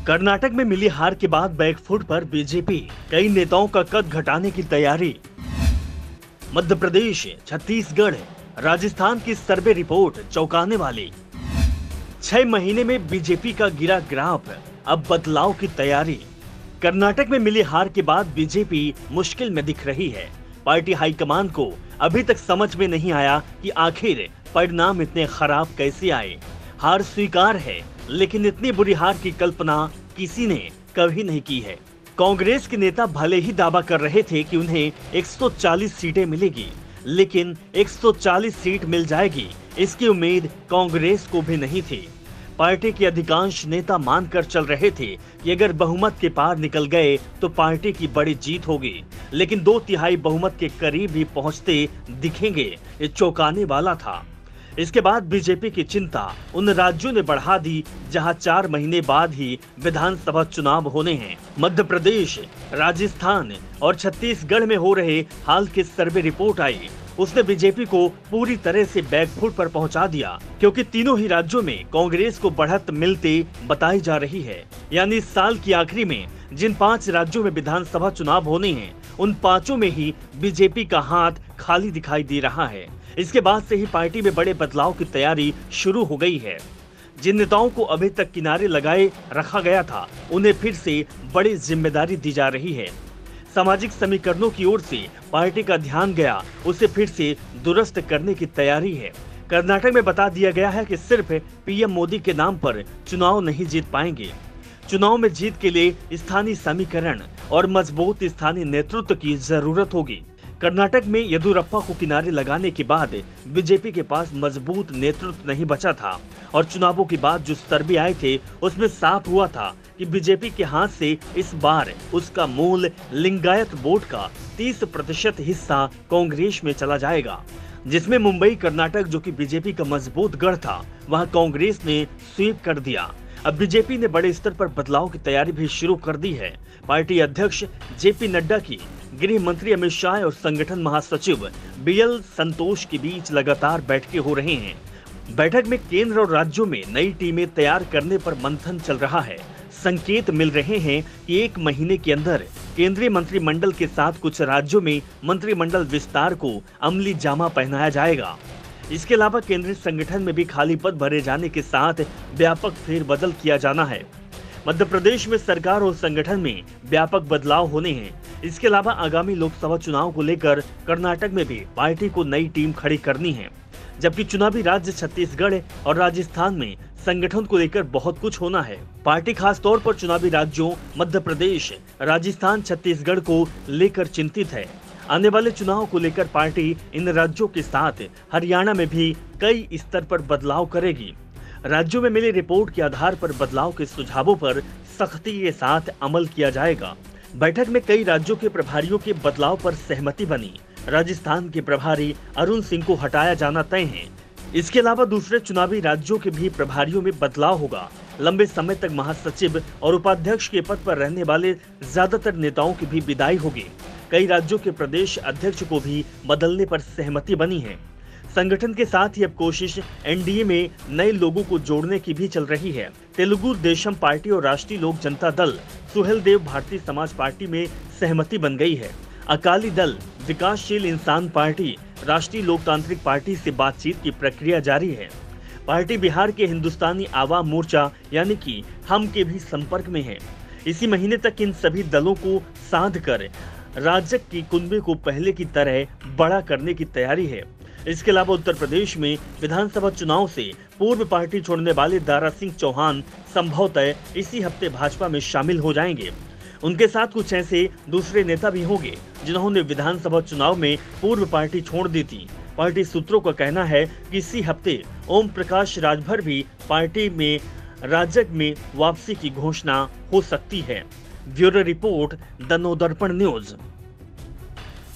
कर्नाटक में मिली हार के बाद बैकफुट पर बीजेपी, कई नेताओं का कद घटाने की तैयारी। मध्य प्रदेश, छत्तीसगढ़, राजस्थान की सर्वे रिपोर्ट चौंकाने वाली। 6 महीने में बीजेपी का गिरा ग्राफ, अब बदलाव की तैयारी। कर्नाटक में मिली हार के बाद बीजेपी मुश्किल में दिख रही है। पार्टी हाईकमान को अभी तक समझ में नहीं आया कि आखिर परिणाम इतने खराब कैसे आए। हार स्वीकार है, लेकिन इतनी बुरी हार की कल्पना किसी ने कभी नहीं की है। कांग्रेस के नेता भले ही दावा कर रहे थे कि उन्हें 140 सीटें मिलेगी, लेकिन 140 सीट मिल जाएगी इसकी उम्मीद कांग्रेस को भी नहीं थी। पार्टी के अधिकांश नेता मानकर चल रहे थे कि अगर बहुमत के पार निकल गए तो पार्टी की बड़ी जीत होगी, लेकिन 2/3 बहुमत के करीब भी पहुंचते दिखेंगे, ये चौंकाने वाला था। इसके बाद बीजेपी की चिंता उन राज्यों ने बढ़ा दी जहां 4 महीने बाद ही विधानसभा चुनाव होने हैं। मध्य प्रदेश, राजस्थान और छत्तीसगढ़ में हो रहे हाल के सर्वे रिपोर्ट आई, उसने बीजेपी को पूरी तरह से बैकफुट पर पहुंचा दिया, क्योंकि तीनों ही राज्यों में कांग्रेस को बढ़त मिलते बताई जा रही है। यानी इस साल की आखिरी में जिन 5 राज्यों में विधानसभा चुनाव होने हैं, उन 5 में ही बीजेपी का हाथ खाली दिखाई दे रहा है। इसके बाद से ही पार्टी में बड़े बदलाव की तैयारी शुरू हो गई है। जिन नेताओं को अभी तक किनारे लगाए रखा गया था, उन्हें फिर से बड़ी जिम्मेदारी दी जा रही है। सामाजिक समीकरणों की ओर से पार्टी का ध्यान गया, उसे फिर से दुरुस्त करने की तैयारी है। कर्नाटक में बता दिया गया है कि सिर्फ पीएम मोदी के नाम पर चुनाव नहीं जीत पाएंगे। चुनाव में जीत के लिए स्थानीय समीकरण और मजबूत स्थानीय नेतृत्व की जरूरत होगी। कर्नाटक में येदियुरप्पा को किनारे लगाने के बाद बीजेपी के पास मजबूत नेतृत्व नहीं बचा था, और चुनावों के बाद जो सर्वे आए थे उसमें साफ हुआ था कि बीजेपी के हाथ से इस बार उसका मूल लिंगायत वोट का 30% हिस्सा कांग्रेस में चला जाएगा, जिसमें मुंबई, कर्नाटक जो कि बीजेपी का मजबूत गढ़ था, वहां कांग्रेस ने स्वीप कर दिया। अब बीजेपी ने बड़े स्तर पर बदलाव की तैयारी भी शुरू कर दी है। पार्टी अध्यक्ष जेपी नड्डा की, गृह मंत्री अमित शाह और संगठन महासचिव बीएल संतोष के बीच लगातार बैठकें हो रही हैं। बैठक में केंद्र और राज्यों में नई टीमें तैयार करने पर मंथन चल रहा है। संकेत मिल रहे हैं कि 1 महीने के अंदर केंद्रीय मंत्रिमंडल के साथ कुछ राज्यों में मंत्रिमंडल विस्तार को अमली जामा पहनाया जाएगा। इसके अलावा केंद्रीय संगठन में भी खाली पद भरे जाने के साथ व्यापक फेरबदल किया जाना है। मध्य प्रदेश में सरकार और संगठन में व्यापक बदलाव होने हैं। इसके अलावा आगामी लोकसभा चुनाव को लेकर कर्नाटक में भी पार्टी को नई टीम खड़ी करनी है, जबकि चुनावी राज्य छत्तीसगढ़ और राजस्थान में संगठन को लेकर बहुत कुछ होना है। पार्टी खास तौर पर चुनावी राज्यों मध्य प्रदेश, राजस्थान, छत्तीसगढ़ को लेकर चिंतित है। आने वाले चुनाव को लेकर पार्टी इन राज्यों के साथ हरियाणा में भी कई स्तर पर बदलाव करेगी। राज्यों में मिली रिपोर्ट के आधार पर बदलाव के सुझावों पर सख्ती के साथ अमल किया जाएगा। बैठक में कई राज्यों के प्रभारियों के बदलाव पर सहमति बनी। राजस्थान के प्रभारी अरुण सिंह को हटाया जाना तय है। इसके अलावा दूसरे चुनावी राज्यों के भी प्रभारियों में बदलाव होगा। लंबे समय तक महासचिव और उपाध्यक्ष के पद पर रहने वाले ज्यादातर नेताओं की भी विदाई होगी। कई राज्यों के प्रदेश अध्यक्ष को भी बदलने पर सहमति बनी है। संगठन के साथ ही अब कोशिश एनडीए में नए लोगों को जोड़ने की भी चल रही है। तेलुगु देशम पार्टी और राष्ट्रीय लोक जनता दल, सुहेल देव भारतीय समाज पार्टी में सहमति बन गई है। अकाली दल, विकासशील इंसान पार्टी, राष्ट्रीय लोकतांत्रिक पार्टी से बातचीत की प्रक्रिया जारी है। पार्टी बिहार के हिंदुस्तानी आवाम मोर्चा यानी कि हम के भी संपर्क में है। इसी महीने तक इन सभी दलों को साध कर राजग की कुनबे को पहले की तरह बड़ा करने की तैयारी है। इसके अलावा उत्तर प्रदेश में विधानसभा चुनाव से पूर्व पार्टी छोड़ने वाले दारा सिंह चौहान संभवतः इसी हफ्ते भाजपा में शामिल हो जाएंगे। उनके साथ कुछ ऐसे दूसरे नेता भी होंगे जिन्होंने विधानसभा चुनाव में पूर्व पार्टी छोड़ दी थी। पार्टी सूत्रों का कहना है कि इसी हफ्ते ओम प्रकाश राजभर भी पार्टी में राजग में वापसी की घोषणा हो सकती है। Bureau report, the Navdarpan news.